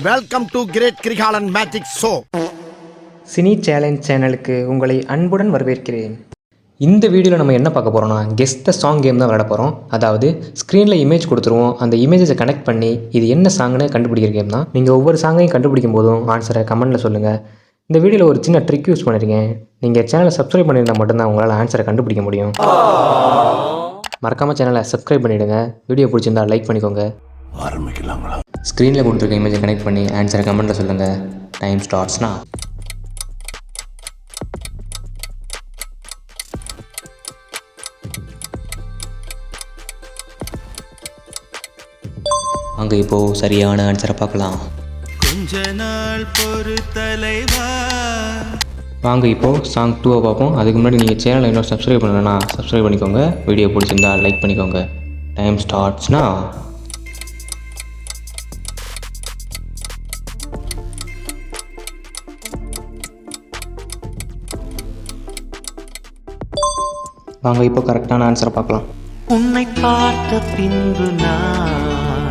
Welcome to great Krikalan magic show. Cine challenge சேனலுக்கு உங்களை அன்புடன் வரவேற்கிறேன். இந்த வீடியோவில் நம்ம என்ன பார்க்க போகிறோம்னா கெஸ் த சாங் கேம் தான் விளையாட போகிறோம். அதாவது ஸ்க்ரீனில் இமேஜ் கொடுத்துருவோம், அந்த இமேஜஸை கனெக்ட் பண்ணி இது என்ன சாங்னு கண்டுபிடிக்கிற கேம் தான். நீங்கள் ஒவ்வொரு சாங்கையும் கண்டுபிடிக்கும் போதும் ஆன்சரை கமெண்ட்டில் சொல்லுங்கள். இந்த வீடியோவில் ஒரு சின்ன ட்ரிக் யூஸ் பண்ணியிருக்கேன். நீங்கள் சேனலை சப்ஸ்கிரைப் பண்ணியிருந்தால் மட்டும்தான் உங்களால் ஆன்சரை கண்டுபிடிக்க முடியும். மறக்காமல் சேனலை சப்ஸ்கிரைப் பண்ணிவிடுங்க. வீடியோ பிடிச்சிருந்தால் லைக் பண்ணிக்கோங்க. ஆரம்பிக்கலாங்களா? ஸ்க்ரீனில் கொடுத்துருக்க இமேஜை கனெக்ட் பண்ணி ஆன்சரை கமெண்ட்டில் சொல்லுங்கள். டைம் ஸ்டார்ட்ஸ்னா அங்கே இப்போது சரியான ஆன்சரை பார்க்கலாம். கொஞ்ச நாள் பொறு தலைவா. வாங்க இப்போது சாங் 2 பார்ப்போம். அதுக்கு முன்னாடி நீங்கள் சேனலை இன்னும் சப்ஸ்கிரைப் பண்ணலன்னா சப்ஸ்கிரைப் பண்ணிக்கோங்க. வீடியோ பிடிச்சிருந்தா லைக் பண்ணிக்கோங்க. டைம் ஸ்டார்ட்ஸ்னா வாங்க இப்போ கரெக்டான ஆன்சரை பார்க்கலாம். உன்னை பார்த்த பின்பு நான்.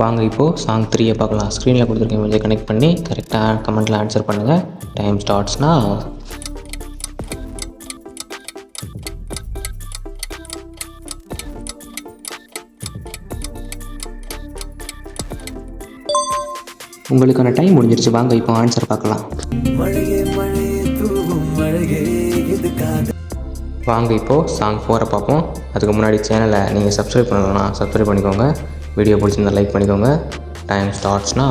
வாங்க இப்போது சாங் 3 பார்க்கலாம். ஸ்க்ரீனில் கொடுத்துருக்க இமேஜை கனெக்ட் பண்ணி கரெக்டாக கமெண்ட்டில் ஆன்சர் பண்ணுங்கள். டைம் ஸ்டார்ட்ஸ்னா உங்களுக்கான டைம் முடிஞ்சிருச்சு. வாங்க இப்போ ஆன்சர் பார்க்கலாம். வாங்க இப்போது சாங் 4 பார்ப்போம். அதுக்கு முன்னாடி சேனலை நீங்கள் சப்ஸ்கிரைப் பண்ணலன்னா சப்ஸ்கிரைப் பண்ணிக்கோங்க. வீடியோ பிடிச்சிருந்தா லைக் பண்ணிக்கோங்க. டைம் ஸ்டார்ட்ஸ்னா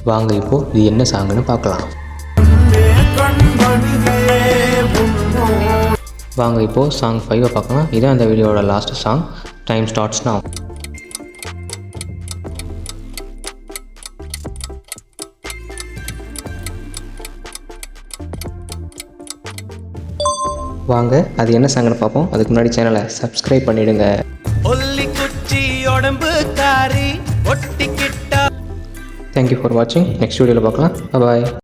வாங்க இப்போது இது என்ன சாங்குன்னு பார்க்கலாம். வாங்க இப்போது சாங் 5 பார்க்கலாம். இதான் அந்த வீடியோவோட லாஸ்ட் சாங். டைம் ஸ்டார்ட்ஸ்னா வாங்க அது என்ன சாங்னு பார்ப்போம். அதுக்கு முன்னாடி சேனலை சப்ஸ்கிரைப் பண்ணிவிடுங்க. தேங்க்யூ ஃபார் வாட்சிங். நெக்ஸ்ட் வீடியோவில் பார்க்கலாம். பாய்.